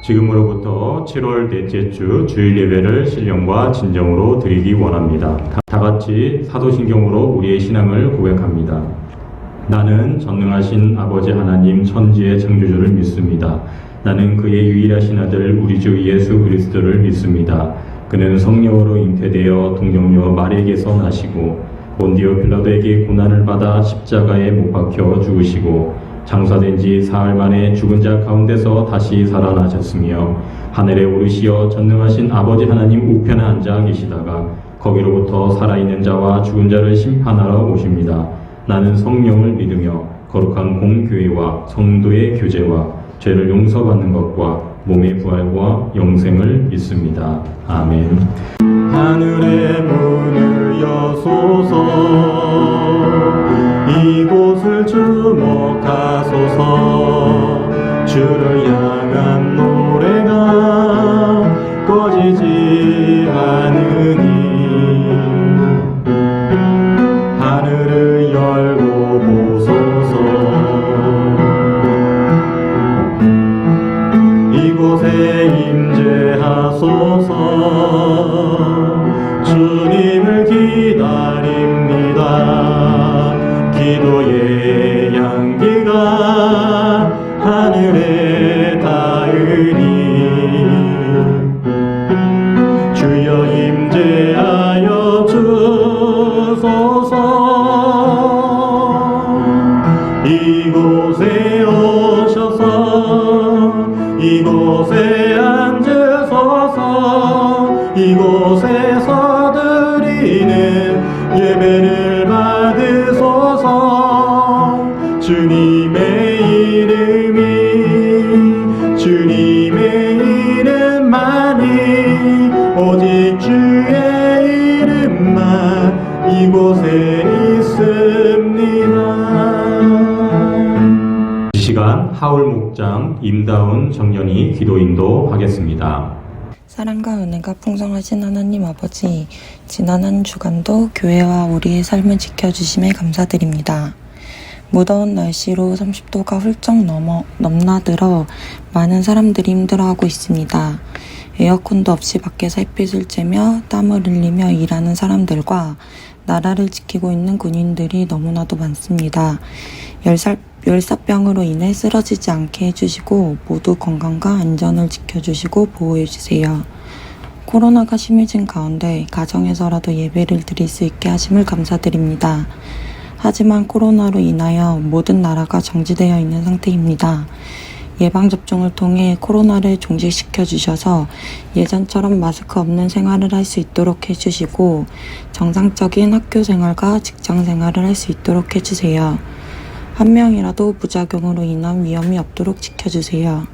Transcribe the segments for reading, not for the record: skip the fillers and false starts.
지금으로부터 7월 넷째 주 주일 예배를 신령과 진정으로 드리기 원합니다. 다 같이 사도신경으로 우리의 신앙을 고백합니다. 나는 전능하신 아버지 하나님 천지의 창조주를 믿습니다. 나는 그의 유일하신 아들 우리 주 예수 그리스도를 믿습니다. 그는 성령으로 잉태되어 동정녀 마리에게서 나시고 본디오 빌라도에게 고난을 받아 십자가에 못 박혀 죽으시고 장사된 지 사흘 만에 죽은 자 가운데서 다시 살아나셨으며 하늘에 오르시어 전능하신 아버지 하나님 우편에 앉아 계시다가 거기로부터 살아있는 자와 죽은 자를 심판하러 오십니다. 나는 성령을 믿으며 거룩한 공교회와 성도의 교제와 죄를 용서받는 것과 몸의 부활과 영생을 믿습니다. 아멘. 하늘의 문을 여소서 이곳을 주목하소서 주를 향한 노래가 꺼지지 않으니 하늘을 열고 보소서 이곳에 임재하소서 주님을 기다립니다. 기도의 향기가 하늘에 닿으니 주여 임재하여 주소서 이곳에 오셔서 이곳에 앉으소서 이곳에서 드리는 예배를 받으소서 주님의 이름만이 오직 주의 이름만 이곳에 있습니다. 이 시간 하울 목장 임다운 청년이 기도 인도하겠습니다. 사랑과 은혜가 풍성하신 하나님 아버지, 지난 한 주간도 교회와 우리의 삶을 지켜주심에 감사드립니다. 무더운 날씨로 30도가 훌쩍 넘나들어 많은 사람들이 힘들어하고 있습니다. 에어컨도 없이 밖에서 햇빛을 쬐며 땀을 흘리며 일하는 사람들과 나라를 지키고 있는 군인들이 너무나도 많습니다. 열사병으로 인해 쓰러지지 않게 해주시고 모두 건강과 안전을 지켜주시고 보호해주세요. 코로나가 심해진 가운데 가정에서라도 예배를 드릴 수 있게 하심을 감사드립니다. 하지만 코로나로 인하여 모든 나라가 정지되어 있는 상태입니다. 예방접종을 통해 코로나를 종식시켜 주셔서 예전처럼 마스크 없는 생활을 할 수 있도록 해주시고 정상적인 학교 생활과 직장 생활을 할 수 있도록 해주세요. 한 명이라도 부작용으로 인한 위험이 없도록 지켜주세요.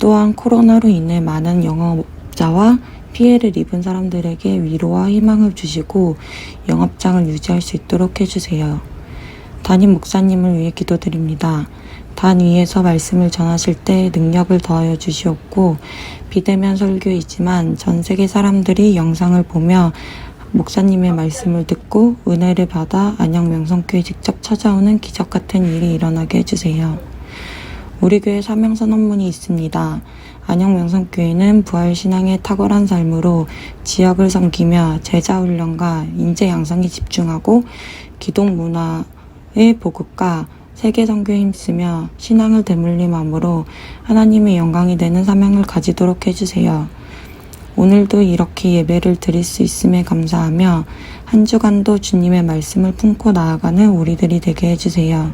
또한 코로나로 인해 많은 영업자와 피해를 입은 사람들에게 위로와 희망을 주시고 영업장을 유지할 수 있도록 해주세요. 담임 목사님을 위해 기도드립니다. 단 위에서 말씀을 전하실 때 능력을 더하여 주시옵고 비대면 설교이지만 전 세계 사람들이 영상을 보며 목사님의 말씀을 듣고 은혜를 받아 안양명성교회 직접 찾아오는 기적 같은 일이 일어나게 해주세요. 우리 교회 사명선언문이 있습니다. 안양명성교회는 부활신앙의 탁월한 삶으로 지역을 섬기며 제자훈련과 인재 양성에 집중하고 기독문화의 보급과 세계 선교에 힘쓰며 신앙을 대물림함으로 하나님의 영광이 되는 사명을 가지도록 해주세요. 오늘도 이렇게 예배를 드릴 수 있음에 감사하며 한 주간도 주님의 말씀을 품고 나아가는 우리들이 되게 해주세요.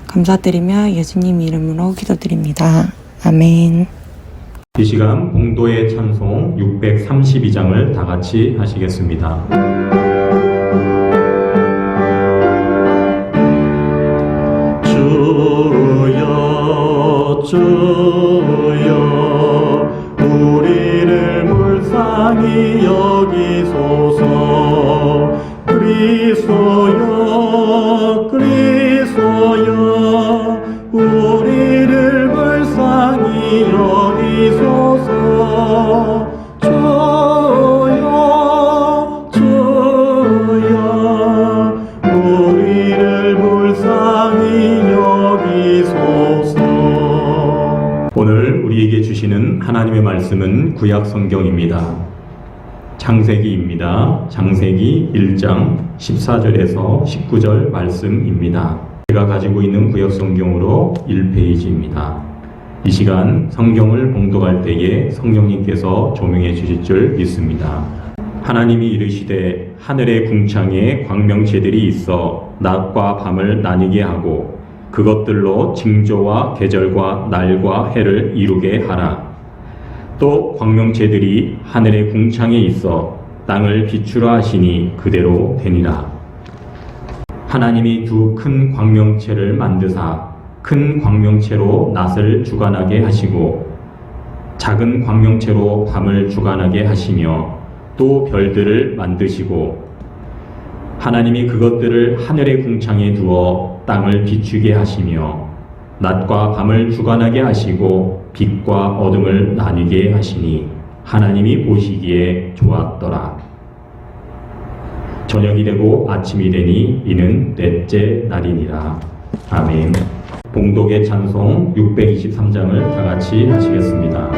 감사드리며 예수님 이름으로 기도드립니다. 아멘. 이 시간 봉도의 찬송 632장을 다 같이 하시겠습니다. 주여 주여 우리를 불쌍히 여기소서 그리스도여 그리스도여 우리를 불쌍히 여기소서 주여 주여 우리를 불쌍히 여기소서. 오늘 우리에게 주시는 하나님의 말씀은 구약 성경입니다. 창세기입니다. 창세기 1장 14절에서 19절 말씀입니다. 제가 가지고 있는 구약 성경으로 1페이지입니다. 이 시간 성경을 봉독할 때에 성령님께서 조명해 주실 줄 믿습니다. 하나님이 이르시되 하늘의 궁창에 광명체들이 있어 낮과 밤을 나뉘게 하고 그것들로 징조와 계절과 날과 해를 이루게 하라. 또 광명체들이 하늘의 궁창에 있어 땅을 비추라 하시니 그대로 되니라. 하나님이 두 큰 광명체를 만드사 큰 광명체로 낮을 주관하게 하시고 작은 광명체로 밤을 주관하게 하시며 또 별들을 만드시고 하나님이 그것들을 하늘의 궁창에 두어 땅을 비추게 하시며 낮과 밤을 주관하게 하시고 빛과 어둠을 나뉘게 하시니 하나님이 보시기에 좋았더라. 저녁이 되고 아침이 되니 이는 넷째 날이니라. 아멘. 봉독의 찬송 623장을 다 같이 하시겠습니다.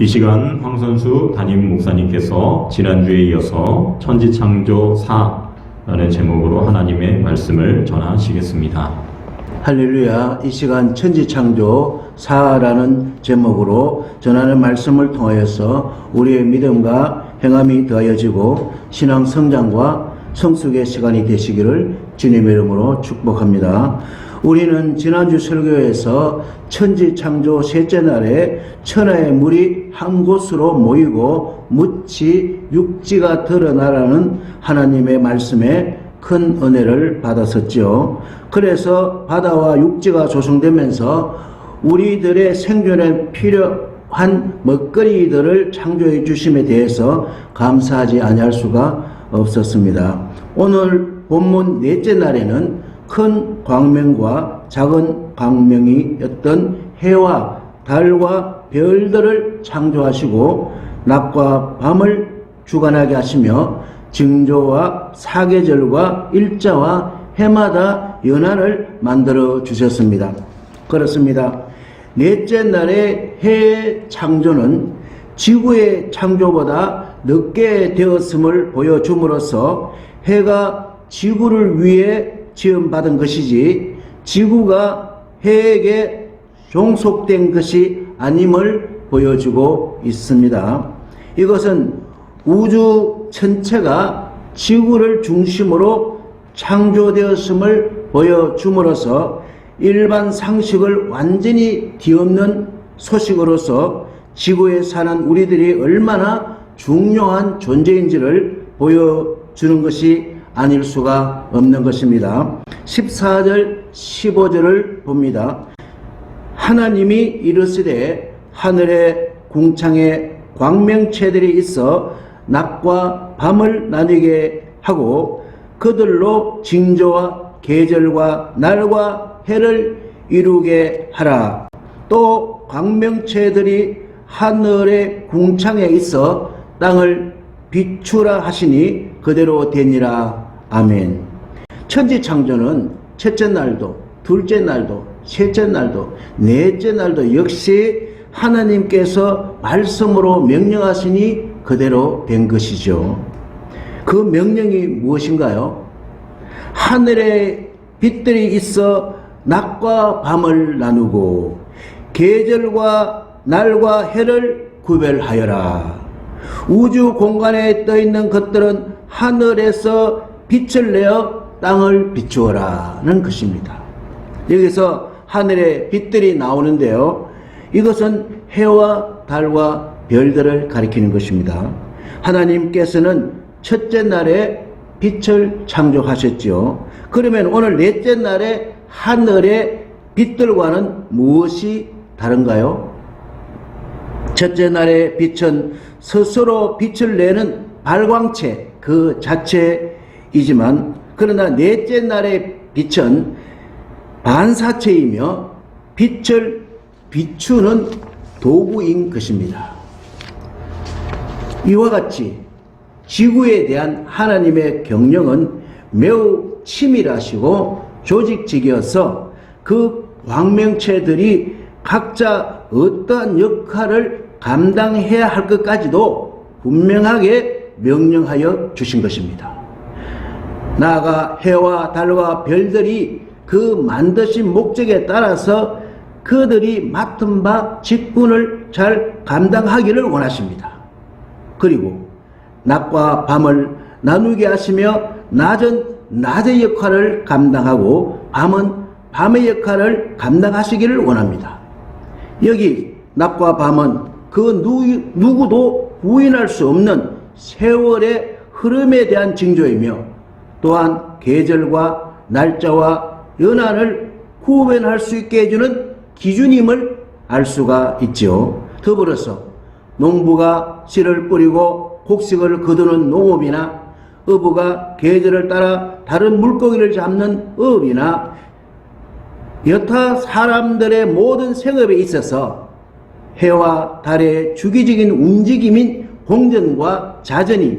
이 시간 황선수 담임 목사님께서 지난주에 이어서 천지창조 4라는 제목으로 하나님의 말씀을 전하시겠습니다. 할렐루야. 이 시간 천지창조 4라는 제목으로 전하는 말씀을 통하여서 우리의 믿음과 행함이 더하여지고 신앙 성장과 성숙의 시간이 되시기를 주님의 이름으로 축복합니다. 우리는 지난주 설교에서 천지창조 셋째 날에 천하의 물이 한 곳으로 모이고 묻지 육지가 드러나라는 하나님의 말씀에 큰 은혜를 받았었지요. 그래서 바다와 육지가 조성되면서 우리들의 생존에 필요한 먹거리들을 창조해 주심에 대해서 감사하지 아니할 수가 없었습니다. 오늘 본문 넷째 날에는 큰 광명과 작은 광명이었던 해와 달과 별들을 창조하시고 낮과 밤을 주관하게 하시며 징조와 사계절과 일자와 해마다 연한을 만들어 주셨습니다. 그렇습니다. 넷째 날의 해의 창조는 지구의 창조보다 늦게 되었음을 보여줌으로써 해가 지구를 위해 지음받은 것이지 지구가 해에게 종속된 것이 아님을 보여주고 있습니다. 이것은 우주 전체가 지구를 중심으로 창조되었음을 보여줌으로써 일반 상식을 완전히 뒤엎는 소식으로서 지구에 사는 우리들이 얼마나 중요한 존재인지를 주는 것이 아닐 수가 없는 것입니다. 14절 15절을 봅니다. 하나님이 이르시되 하늘의 궁창에 광명체들이 있어 낮과 밤을 나뉘게 하고 그들로 징조와 계절과 날과 해를 이루게 하라. 또 광명체들이 하늘의 궁창에 있어 땅을 비추라 하시니 그대로 되니라. 아멘. 천지창조는 첫째 날도 둘째 날도 셋째 날도 넷째 날도 역시 하나님께서 말씀으로 명령하시니 그대로 된 것이죠. 그 명령이 무엇인가요? 하늘에 빛들이 있어 낮과 밤을 나누고 계절과 날과 해를 구별하여라. 우주 공간에 떠 있는 것들은 하늘에서 빛을 내어 땅을 비추어라는 것입니다. 여기서 하늘에 빛들이 나오는데요. 이것은 해와 달과 별들을 가리키는 것입니다. 하나님께서는 첫째 날에 빛을 창조하셨죠. 그러면 오늘 넷째 날에 하늘의 빛들과는 무엇이 다른가요? 첫째 날의 빛은 스스로 빛을 내는 발광체 그 자체이지만 그러나 넷째 날의 빛은 반사체이며 빛을 비추는 도구인 것입니다. 이와 같이 지구에 대한 하나님의 경영은 매우 치밀하시고 조직적이어서 그 광명체들이 각자 어떠한 역할을 감당해야 할 것까지도 분명하게 명령하여 주신 것입니다. 나아가 해와 달과 별들이 그 만드신 목적에 따라서 그들이 맡은 바 직분을 잘 감당하기를 원하십니다. 그리고 낮과 밤을 나누게 하시며 낮은 낮의 역할을 감당하고 밤은 밤의 역할을 감당하시기를 원합니다. 여기 낮과 밤은 그 누구도 부인할 수 없는 세월의 흐름에 대한 징조이며 또한 계절과 날짜와 연한을 구분할 수 있게 해주는 기준임을 알 수가 있죠. 더불어서 농부가 씨를 뿌리고 곡식을 거두는 농업이나 어부가 계절을 따라 다른 물고기를 잡는 어업이나 여타 사람들의 모든 생업에 있어서 해와 달의 주기적인 움직임인 공전과 자전이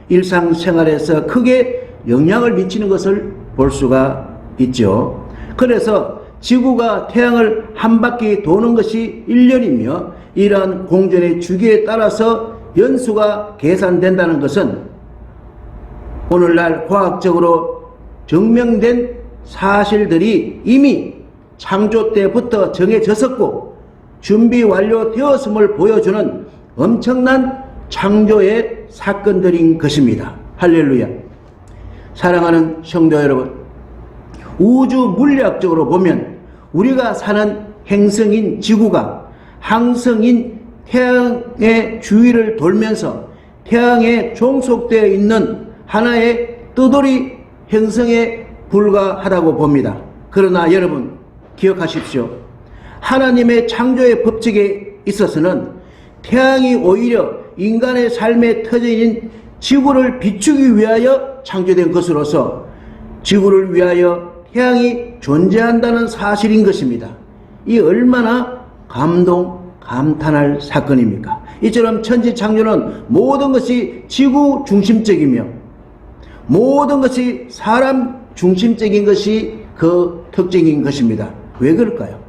일상생활에서 크게 영향을 미치는 것을 볼 수가 있죠. 그래서 지구가 태양을 한 바퀴 도는 것이 1년이며 이러한 공전의 주기에 따라서 연수가 계산된다는 것은 오늘날 과학적으로 증명된 사실들이 이미 창조 때부터 정해졌었고 준비 완료되었음을 보여주는 엄청난 창조의 사건들인 것입니다. 할렐루야. 사랑하는 성도 여러분, 우주 물리학적으로 보면 우리가 사는 행성인 지구가 항성인 태양의 주위를 돌면서 태양에 종속되어 있는 하나의 뜨돌이 행성에 불과하다고 봅니다. 그러나 여러분 기억하십시오. 하나님의 창조의 법칙에 있어서는 태양이 오히려 인간의 삶의 터전인 지구를 비추기 위하여 창조된 것으로서 지구를 위하여 태양이 존재한다는 사실인 것입니다. 이 얼마나 감탄할 사건입니까? 이처럼 천지창조는 모든 것이 지구 중심적이며 모든 것이 사람 중심적인 것이 그 특징인 것입니다. 왜 그럴까요?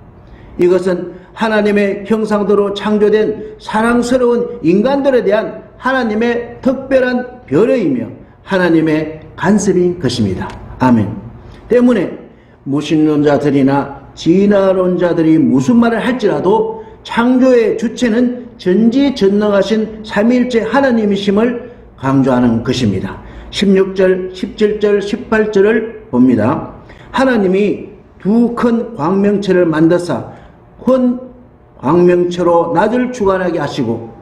이것은 하나님의 형상대로 창조된 사랑스러운 인간들에 대한 하나님의 특별한 배려이며 하나님의 간섭인 것입니다. 아멘. 때문에 무신론자들이나 진화론자들이 무슨 말을 할지라도 창조의 주체는 전지전능하신 삼위일체 하나님이심을 강조하는 것입니다. 16절, 17절, 18절을 봅니다. 하나님이 두 큰 광명체를 만드사 큰 광명체로 낮을 주관하게 하시고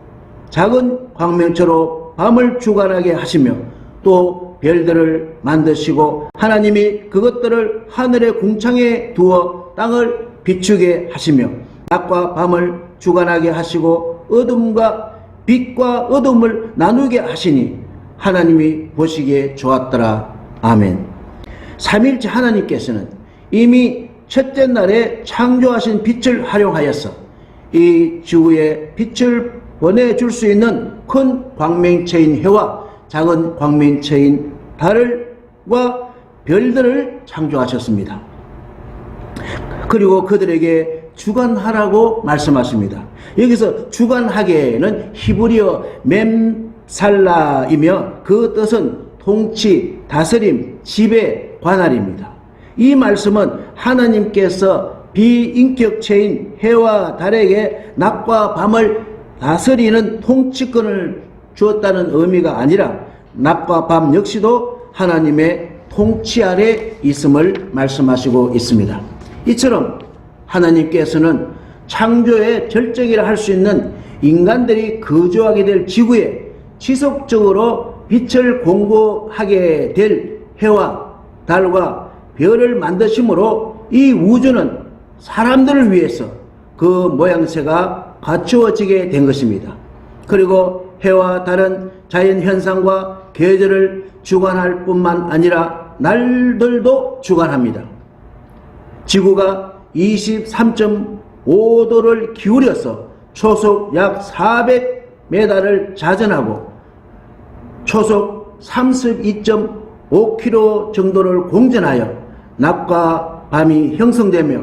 작은 광명체로 밤을 주관하게 하시며 또 별들을 만드시고 하나님이 그것들을 하늘의 궁창에 두어 땅을 비추게 하시며 낮과 밤을 주관하게 하시고 어둠과 빛과 어둠을 나누게 하시니 하나님이 보시기에 좋았더라. 아멘. 삼일째 하나님께서는 이미 첫째 날에 창조하신 빛을 활용하여서 이 지구에 빛을 보내줄 수 있는 큰 광명체인 해와 작은 광명체인 달과 별들을 창조하셨습니다. 그리고 그들에게 주관하라고 말씀하십니다. 여기서 주관하게는 히브리어 mem살라이며 그 뜻은 통치, 다스림, 지배, 관할입니다. 이 말씀은 하나님께서 비인격체인 해와 달에게 낮과 밤을 다스리는 통치권을 주었다는 의미가 아니라 낮과 밤 역시도 하나님의 통치 아래 있음을 말씀하시고 있습니다. 이처럼 하나님께서는 창조의 절정이라 할 수 있는 인간들이 거주하게 될 지구에 지속적으로 빛을 공급하게 될 해와 달과 별을 만드심으로 이 우주는 사람들을 위해서 그 모양새가 갖추어지게 된 것입니다. 그리고 해와 달은 자연현상과 계절을 주관할 뿐만 아니라 날들도 주관합니다. 지구가 23.5도를 기울여서 초속 약 400m를 자전하고 초속 32.5km 정도를 공전하여 낮과 밤이 형성되며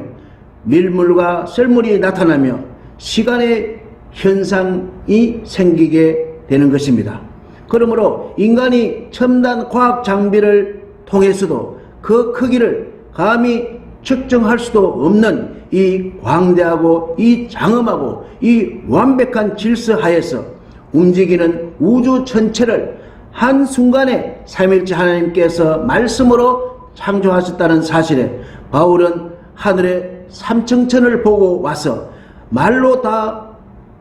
밀물과 썰물이 나타나며 시간의 현상이 생기게 되는 것입니다. 그러므로 인간이 첨단 과학 장비를 통해서도 그 크기를 감히 측정할 수도 없는 이 광대하고 이 장엄하고 이 완벽한 질서 하에서 움직이는 우주 전체를 한순간에 삼일째 하나님께서 말씀으로 창조하셨다는 사실에 바울은 하늘의 삼청천을 보고 와서 말로 다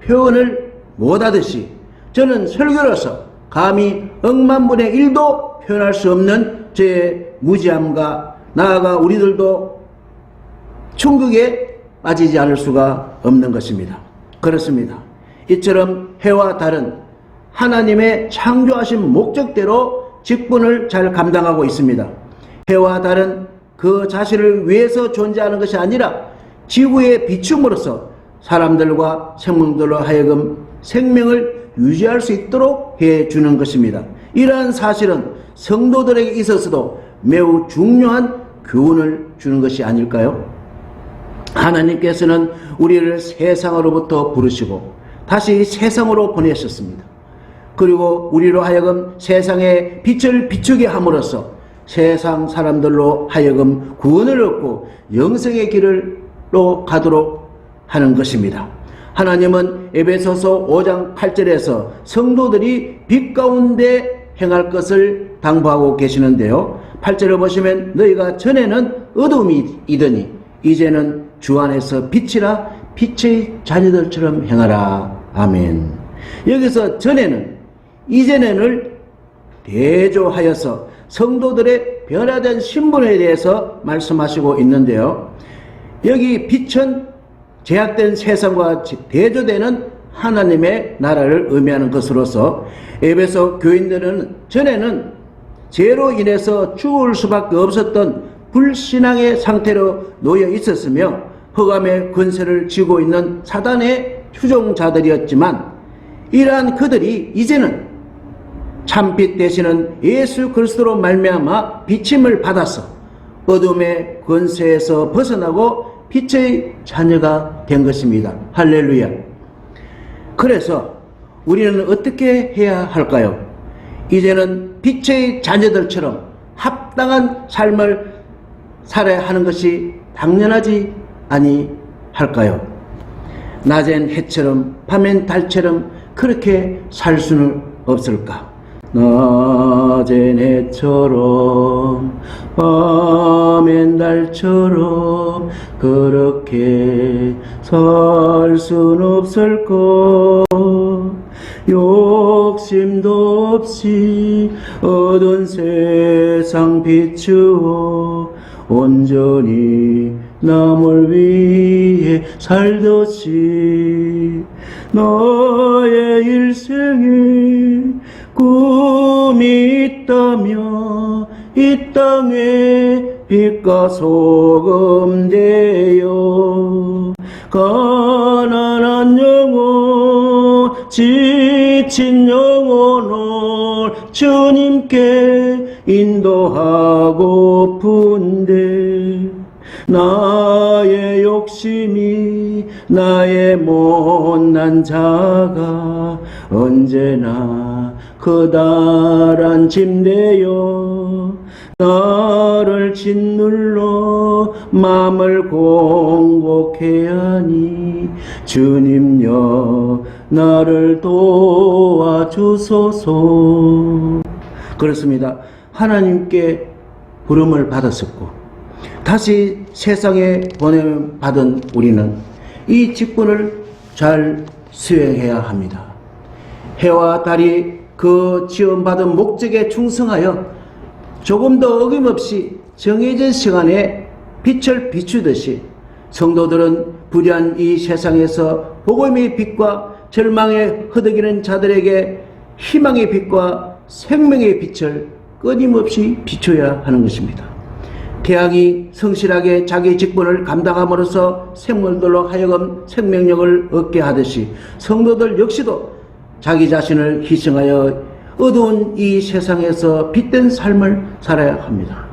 표현을 못하듯이 저는 설교로서 감히 억만분의 1도 표현할 수 없는 저의 무지함과 나아가 우리들도 충격에 빠지지 않을 수가 없는 것입니다. 그렇습니다. 이처럼 해와 달은 하나님의 창조하신 목적대로 직분을 잘 감당하고 있습니다. 해와 달은 그 자신을 위해서 존재하는 것이 아니라 지구의 비춤으로써 사람들과 생명들로 하여금 생명을 유지할 수 있도록 해주는 것입니다. 이러한 사실은 성도들에게 있어서도 매우 중요한 교훈을 주는 것이 아닐까요? 하나님께서는 우리를 세상으로부터 부르시고 다시 세상으로 보내셨습니다. 그리고 우리로 하여금 세상에 빛을 비추게 함으로써 세상 사람들로 하여금 구원을 얻고 영생의 길로 가도록 하는 것입니다. 하나님은 에베소서 5장 8절에서 성도들이 빛 가운데 행할 것을 당부하고 계시는데요. 8절을 보시면 너희가 전에는 어둠이더니 이제는 주 안에서 빛이라 빛의 자녀들처럼 행하라. 아멘. 여기서 전에는 이제는을 대조하여서 성도들의 변화된 신분에 대해서 말씀하시고 있는데요. 여기 빛은 제약된 세상과 대조되는 하나님의 나라를 의미하는 것으로서 에베소 교인들은 전에는 죄로 인해서 죽을 수밖에 없었던 불신앙의 상태로 놓여 있었으며 흑암의 권세를 쥐고 있는 사단의 추종자들이었지만 이러한 그들이 이제는 참빛 되시는 예수 그리스도로 말미암아 비침을 받아서 어둠의 권세에서 벗어나고 빛의 자녀가 된 것입니다. 할렐루야. 그래서 우리는 어떻게 해야 할까요? 이제는 빛의 자녀들처럼 합당한 삶을 살아야 하는 것이 당연하지 아니할까요? 낮엔 해처럼 밤엔 달처럼 그렇게 살 수는 없을까? 낮엔 해처럼 밤엔 달처럼 그렇게 살 순 없을 것. 욕심도 없이 어두운 세상 비추어 온전히 남을 위해 살듯이 너의 일생에 꿈이 있다며 이 땅에 빛과 소금 되어 가난한 영혼 지친 영혼을 주님께 인도하고픈데 나의 욕심이 나의 못난 자가 언제나 커다란 짐되어 나를 짓눌러 마음을 공곡해 하니 주님여 나를 도와주소서. 그렇습니다. 하나님께 부름을 받았었고 다시 세상에 보냄받은 우리는 이 직분을 잘 수행해야 합니다. 해와 달이 그 지원받은 목적에 충성하여 조금 더 어김없이 정해진 시간에 빛을 비추듯이 성도들은 불의한 이 세상에서 복음의 빛과 절망에 허덕이는 자들에게 희망의 빛과 생명의 빛을 끊임없이 비춰야 하는 것입니다. 태양이 성실하게 자기 직분을 감당함으로써 생물들로 하여금 생명력을 얻게 하듯이 성도들 역시도 자기 자신을 희생하여 어두운 이 세상에서 빛된 삶을 살아야 합니다.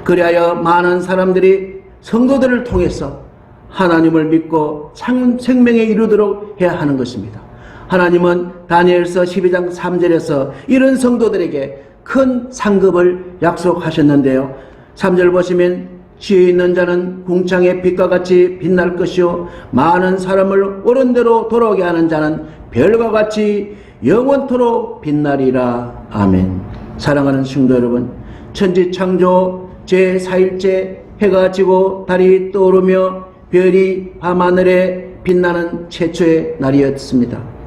그리하여 많은 사람들이 성도들을 통해서 하나님을 믿고 생명에 이르도록 해야 하는 것입니다. 하나님은 다니엘서 12장 3절에서 이런 성도들에게 큰 상급을 약속하셨는데요. 3절 보시면 지혜 있는 자는 궁창의 빛과 같이 빛날 것이요 많은 사람을 옳은 대로 돌아오게 하는 자는 별과 같이 영원토록 빛나리라. 아멘. 사랑하는 성도 여러분, 천지창조 제4일째 해가 지고 달이 떠오르며 별이 밤하늘에 빛나는 최초의 날이었습니다.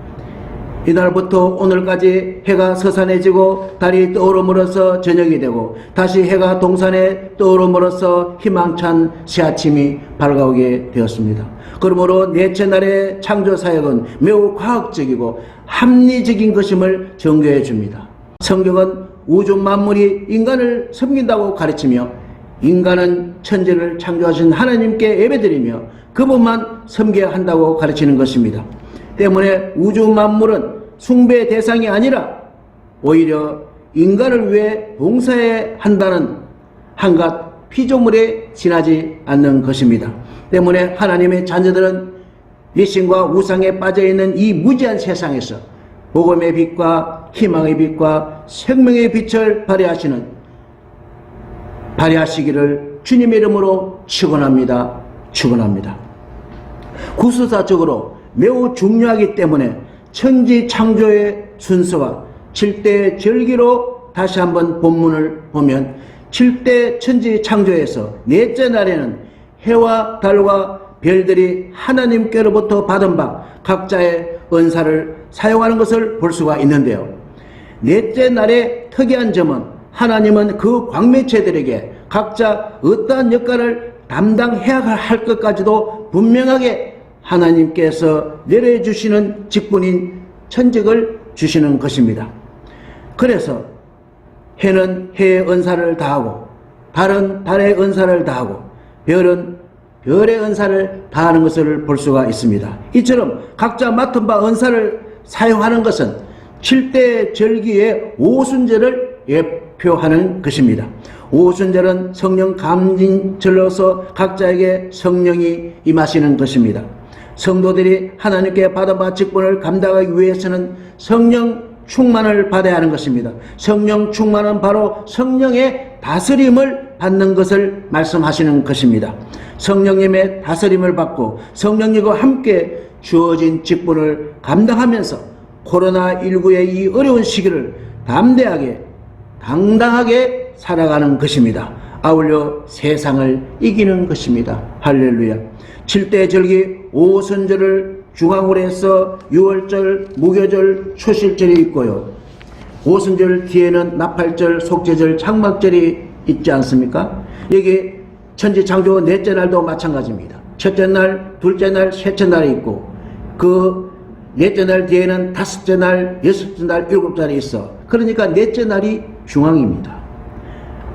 이날부터 오늘까지 해가 서산해지고 달이 떠오름으로써 저녁이 되고 다시 해가 동산에 떠오름으로써 희망찬 새아침이 밝아오게 되었습니다. 그러므로 넷째 날의 창조사역은 매우 과학적이고 합리적인 것임을 증거해 줍니다. 성경은 우주 만물이 인간을 섬긴다고 가르치며 인간은 천지를 창조하신 하나님께 예배드리며 그분만 섬겨야 한다고 가르치는 것입니다. 때문에 우주 만물은 숭배 대상이 아니라 오히려 인간을 위해 봉사해야 한다는 한갓 피조물에 지나지 않는 것입니다. 때문에 하나님의 자녀들은 미신과 우상에 빠져있는 이 무지한 세상에서 복음의 빛과 희망의 빛과 생명의 빛을 발휘하시기를 주님의 이름으로 축원합니다. 구수사적으로 매우 중요하기 때문에 천지 창조의 순서와 7대 절기로 다시 한번 본문을 보면 7대 천지 창조에서 넷째 날에는 해와 달과 별들이 하나님께로부터 받은 바 각자의 은사를 사용하는 것을 볼 수가 있는데요. 넷째 날의 특이한 점은 하나님은 그 광명체들에게 각자 어떠한 역할을 담당해야 할 것까지도 분명하게 하나님께서 내려주시는 직분인 천직을 주시는 것입니다. 그래서 해는 해의 은사를 다하고 달은 달의 은사를 다하고 별은 별의 은사를 다하는 것을 볼 수가 있습니다. 이처럼 각자 맡은 바 은사를 사용하는 것은 7대 절기의 오순절을 예표하는 것입니다. 오순절은 성령 감진절로서 각자에게 성령이 임하시는 것입니다. 성도들이 하나님께 받은 바 직분을 감당하기 위해서는 성령 충만을 받아야 하는 것입니다. 성령 충만은 바로 성령의 다스림을 받는 것을 말씀하시는 것입니다. 성령님의 다스림을 받고 성령님과 함께 주어진 직분을 감당하면서 코로나19의 이 어려운 시기를 담대하게 당당하게 살아가는 것입니다. 아울러 세상을 이기는 것입니다. 할렐루야. 7대 절기 오순절을 중앙으로 해서 6월절, 무교절, 초실절이 있고요. 오순절 뒤에는 나팔절, 속죄절, 장막절이 있지 않습니까? 여기 천지창조 넷째 날도 마찬가지입니다. 첫째 날, 둘째 날, 셋째 날이 있고 그 넷째 날 뒤에는 다섯째 날, 여섯째 날, 일곱째 날이 있어. 그러니까 넷째 날이 중앙입니다.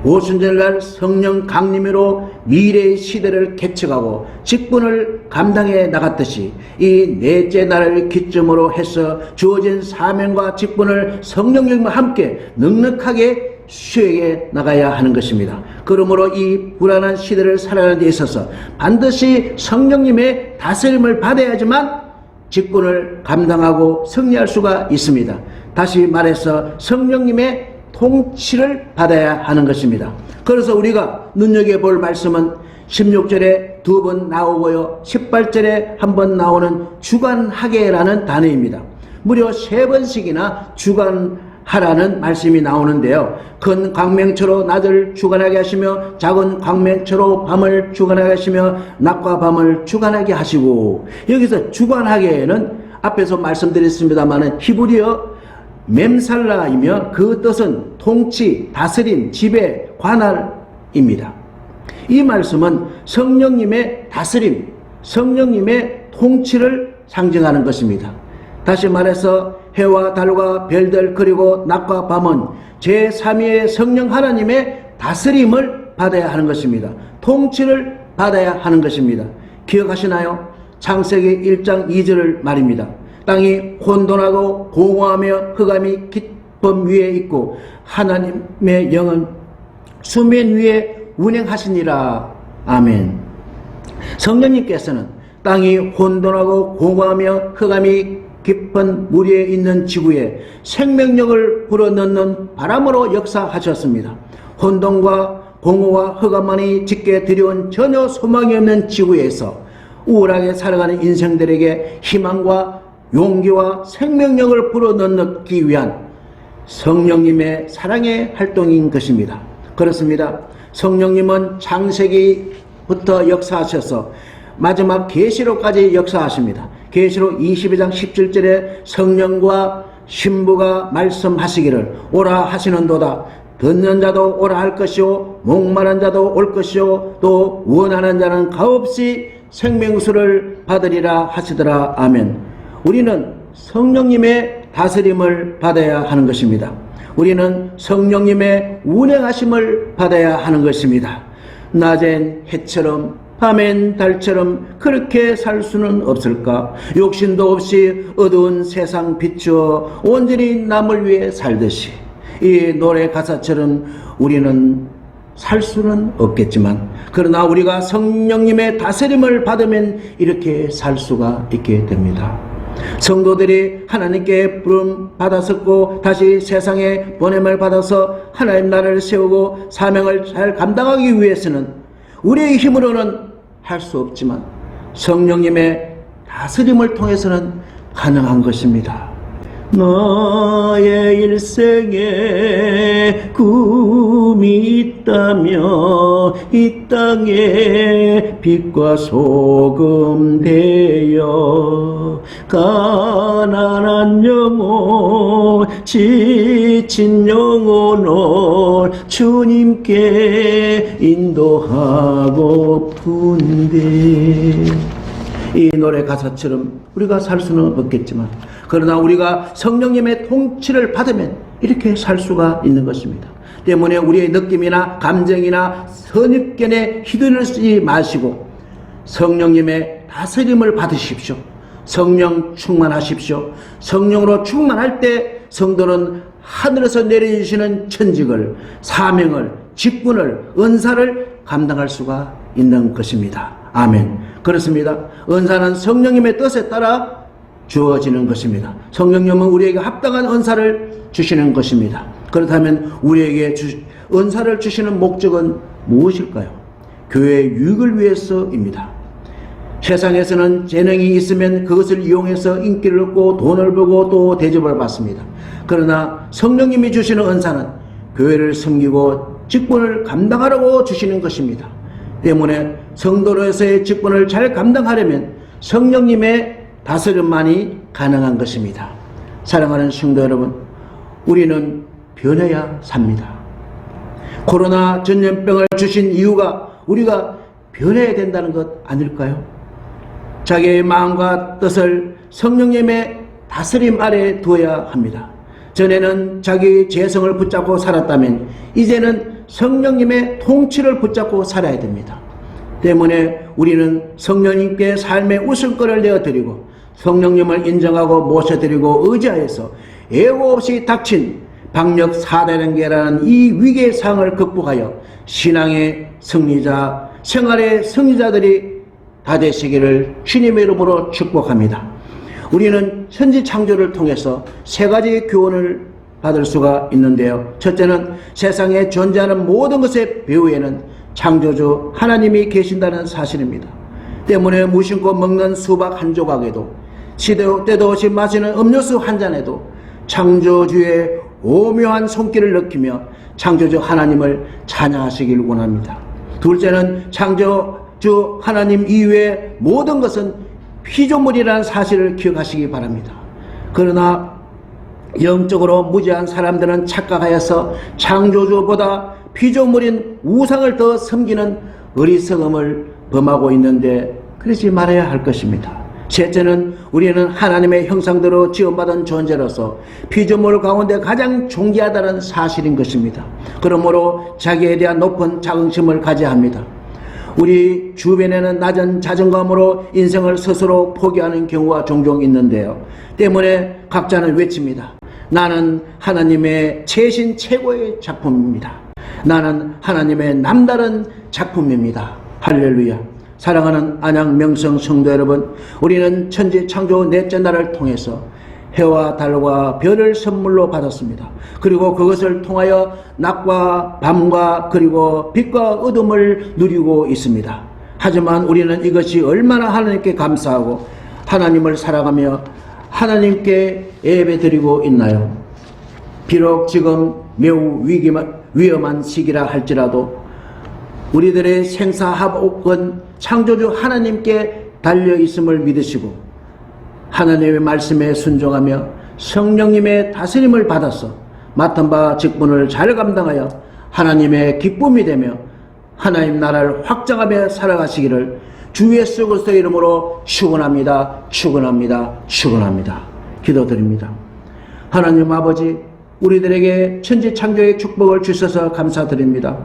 오순절날 성령 강림으로 미래의 시대를 개척하고 직분을 감당해 나갔듯이 이 넷째 날을 기점으로 해서 주어진 사명과 직분을 성령님과 함께 넉넉하게 수행해 나가야 하는 것입니다. 그러므로 이 불안한 시대를 살아가는 데 있어서 반드시 성령님의 다스림을 받아야지만 직분을 감당하고 승리할 수가 있습니다. 다시 말해서 성령님의 통치를 받아야 하는 것입니다. 그래서 우리가 눈여겨볼 말씀은 16절에 2번 나오고요. 18절에 한 번 나오는 주관하게라는 단어입니다. 무려 3번씩이나 주관하라는 말씀이 나오는데요. 큰 광명처로 낮을 주관하게 하시며 작은 광명처로 밤을 주관하게 하시며 낮과 밤을 주관하게 하시고, 여기서 주관하게는 앞에서 말씀드렸습니다마는 히브리어 mem살라이며 그 뜻은 통치, 다스림, 지배, 관할입니다. 이 말씀은 성령님의 다스림, 성령님의 통치를 상징하는 것입니다. 다시 말해서 해와 달과 별들 그리고 낮과 밤은 제3위의 성령 하나님의 다스림을 받아야 하는 것입니다. 통치를 받아야 하는 것입니다. 기억하시나요? 창세기 1장 2절을 말입니다. 땅이 혼돈하고 공허하며 흑암이 깊음 위에 있고 하나님의 영은 수면 위에 운행하시니라. 아멘. 성령님께서는 땅이 혼돈하고 공허하며 흑암이 깊은 물 위에 있는 지구에 생명력을 불어넣는 바람으로 역사하셨습니다. 혼돈과 공허와 흑암만이 짙게 들여온 전혀 소망이 없는 지구에서 우울하게 살아가는 인생들에게 희망과 용기와 생명력을 불어넣기 위한 성령님의 사랑의 활동인 것입니다. 그렇습니다. 성령님은 창세기부터 역사하셔서 마지막 계시록까지 역사하십니다. 계시록 22장 17절에 성령과 신부가 말씀하시기를 오라 하시는도다. 듣는 자도 오라 할 것이요 목마른 자도 올 것이요 또 원하는 자는 값없이 생명수를 받으리라 하시더라. 아멘. 우리는 성령님의 다스림을 받아야 하는 것입니다. 우리는 성령님의 운행하심을 받아야 하는 것입니다. 낮엔 해처럼 밤엔 달처럼 그렇게 살 수는 없을까? 욕심도 없이 어두운 세상 비추어 온전히 남을 위해 살듯이 이 노래 가사처럼 우리는 살 수는 없겠지만 그러나 우리가 성령님의 다스림을 받으면 이렇게 살 수가 있게 됩니다. 성도들이 하나님께 부름 받았었고 다시 세상에 보냄을 받아서 하나님 나라를 세우고 사명을 잘 감당하기 위해서는 우리의 힘으로는 할 수 없지만 성령님의 다스림을 통해서는 가능한 것입니다. 나의 일생에 꿈이 있다며 이 땅에 빛과 소금 되어 가난한 영혼 지친 영혼을 주님께 인도하고픈데 이 노래 가사처럼 우리가 살 수는 없겠지만 그러나 우리가 성령님의 통치를 받으면 이렇게 살 수가 있는 것입니다. 때문에 우리의 느낌이나 감정이나 선입견에 휘둘리지 마시고 성령님의 다스림을 받으십시오. 성령 충만하십시오. 성령으로 충만할 때 성도는 하늘에서 내려주시는 천직을, 사명을, 직분을, 은사를 감당할 수가 있는 것입니다. 아멘. 그렇습니다. 은사는 성령님의 뜻에 따라 주어지는 것입니다. 성령님은 우리에게 합당한 은사를 주시는 것입니다. 그렇다면 우리에게 은사를 주시는 목적은 무엇일까요? 교회의 유익을 위해서입니다. 세상에서는 재능이 있으면 그것을 이용해서 인기를 얻고 돈을 벌고 또 대접을 받습니다. 그러나 성령님이 주시는 은사는 교회를 섬기고 직분을 감당하라고 주시는 것입니다. 때문에 성도로서의 직분을 잘 감당하려면 성령님의 다스림만이 가능한 것입니다. 사랑하는 성도 여러분, 우리는 변해야 삽니다. 코로나 전염병을 주신 이유가 우리가 변해야 된다는 것 아닐까요? 자기의 마음과 뜻을 성령님의 다스림 아래 두어야 합니다. 전에는 자기 재성을 붙잡고 살았다면 이제는 성령님의 통치를 붙잡고 살아야 됩니다. 때문에 우리는 성령님께 삶의 우선권을 내어드리고 성령님을 인정하고 모셔드리고 의지하여서 예고 없이 닥친 박력 4대단계라는 이 위기의 상황을 극복하여 신앙의 승리자, 생활의 승리자들이 다 되시기를 주님의 이름으로 축복합니다. 우리는 현지 창조를 통해서 세 가지 교훈을 받을 수가 있는데요. 첫째는 세상에 존재하는 모든 것의 배후에는 창조주 하나님이 계신다는 사실입니다. 때문에 무심코 먹는 수박 한 조각에도 시도 때도 없이 마시는 음료수 한 잔에도 창조주의 오묘한 손길을 느끼며 창조주 하나님을 찬양하시길 원합니다. 둘째는 창조주 하나님 이외의 모든 것은 피조물이라는 사실을 기억하시기 바랍니다. 그러나 영적으로 무지한 사람들은 착각하여서 창조주보다 피조물인 우상을 더 섬기는 어리석음을 범하고 있는데 그러지 말아야 할 것입니다. 셋째는 우리는 하나님의 형상대로 지원받은 존재로서 피조물 가운데 가장 존귀하다는 사실인 것입니다. 그러므로 자기에 대한 높은 자긍심을 가져야 합니다. 우리 주변에는 낮은 자존감으로 인생을 스스로 포기하는 경우가 종종 있는데요. 때문에 각자는 외칩니다. 나는 하나님의 최신 최고의 작품입니다. 나는 하나님의 남다른 작품입니다. 할렐루야. 사랑하는 안양 명성 성도 여러분, 우리는 천지 창조 넷째 날을 통해서 해와 달과 별을 선물로 받았습니다. 그리고 그것을 통하여 낮과 밤과 그리고 빛과 어둠을 누리고 있습니다. 하지만 우리는 이것이 얼마나 하나님께 감사하고 하나님을 사랑하며 하나님께 예배드리고 있나요? 비록 지금 매우 위험한 시기라 할지라도 우리들의 생사화복은 창조주 하나님께 달려있음을 믿으시고 하나님의 말씀에 순종하며 성령님의 다스림을 받아서 맡은 바 직분을 잘 감당하여 하나님의 기쁨이 되며 하나님 나라를 확장하며 살아가시기를 주 예수 그리스도의 이름으로 축원합니다. 축원합니다. 축원합니다. 기도드립니다. 하나님 아버지, 우리들에게 천지 창조의 축복을 주셔서 감사드립니다.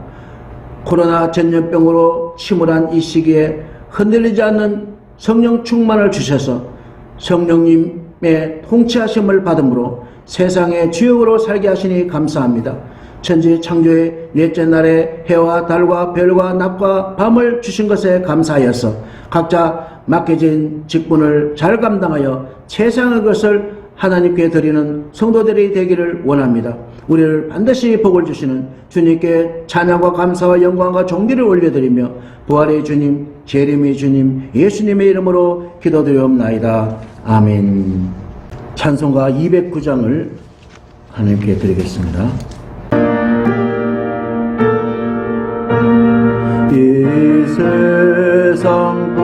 코로나 전염병으로 침울한 이 시기에 흔들리지 않는 성령 충만을 주셔서 성령님의 통치하심을 받음으로 세상의 주역으로 살게 하시니 감사합니다. 천지 창조의 넷째 날에 해와 달과 별과 낮과 밤을 주신 것에 감사하여서 각자 맡겨진 직분을 잘 감당하여 최상의 것을 하나님께 드리는 성도들이 되기를 원합니다. 우리를 반드시 복을 주시는 주님께 찬양과 감사와 영광과 존귀를 올려드리며 부활의 주님, 재림의 주님, 예수님의 이름으로 기도드리옵나이다. 아멘. 찬송가 209장을 하나님께 드리겠습니다. 이 세상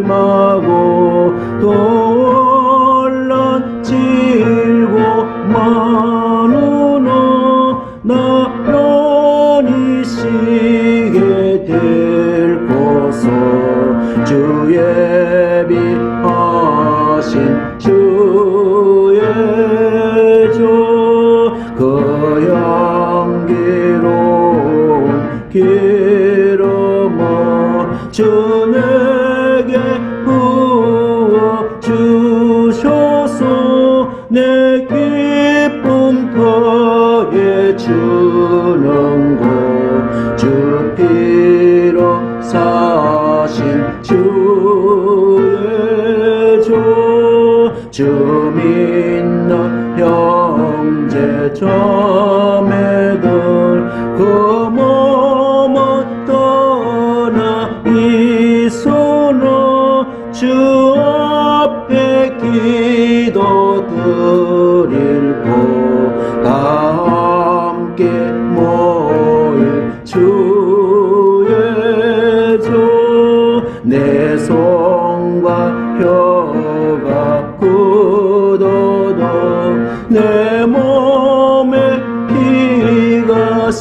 풍파심하고 놀란치고 많으나 나란히 쉬게 될 것을 주 예비하신 주의 그 향기로운 기름을 주 내게 부어 주셔서 내 기쁨 더해 주는 것 주 피로 사신 주의 주 믿는 형제 자매들 그 몸은 떠나 있으나 주 앞에 기도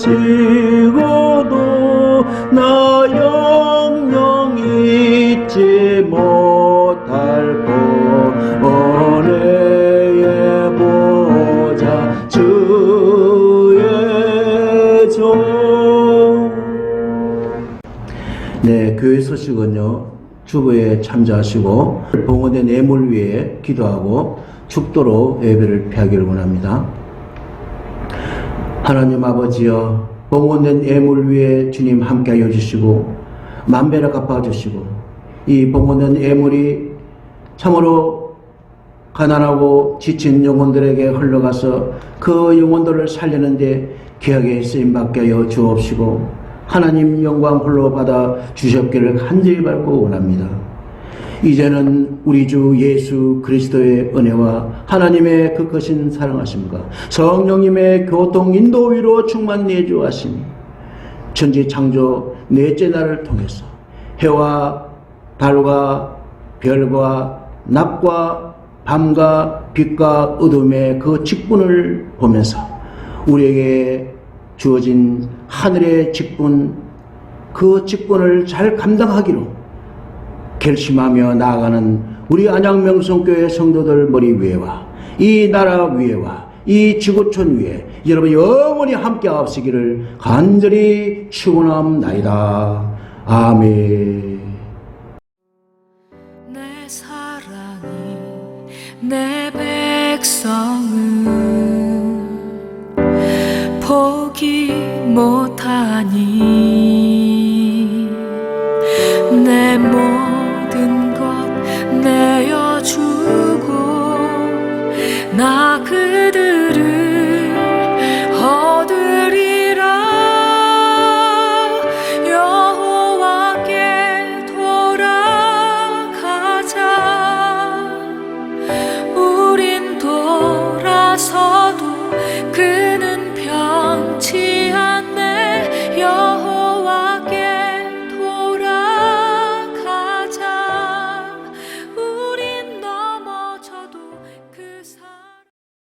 하시고도 나 영영 잊지 못할 것 은혜의 보좌 주의 종. 네, 교회 소식은요, 주보에 참조하시고 봉헌된 예물 위에 기도하고 축도로 예배를 피하기를 원합니다. 하나님 아버지여, 봉헌된 예물 위에 주님 함께하여 주시고 만배를 갚아주시고 이 봉헌된 예물이 참으로 가난하고 지친 영혼들에게 흘러가서 그 영혼들을 살리는데 귀하게 쓰임받게 하여 주옵시고 하나님 영광 홀로 받아 주셨기를 간절히 밟고 원합니다. 이제는 우리 주 예수 그리스도의 은혜와 하나님의 그 크신 사랑하심과 성령님의 교통 인도 위로 충만 내주하심이 천지 창조 넷째 날을 통해서 해와 달과 별과 낮과 밤과 빛과 어둠의 그 직분을 보면서 우리에게 주어진 하늘의 직분, 그 직분을 잘 감당하기로 결심하며 나아가는 우리 안양명성교회 성도들 머리 위에와 이 나라 위에와 이 지구촌 위에 여러분 영원히 함께 하시기를 간절히 축원합나이다. 아멘. 내 사랑이 내 백성을 포기 못하니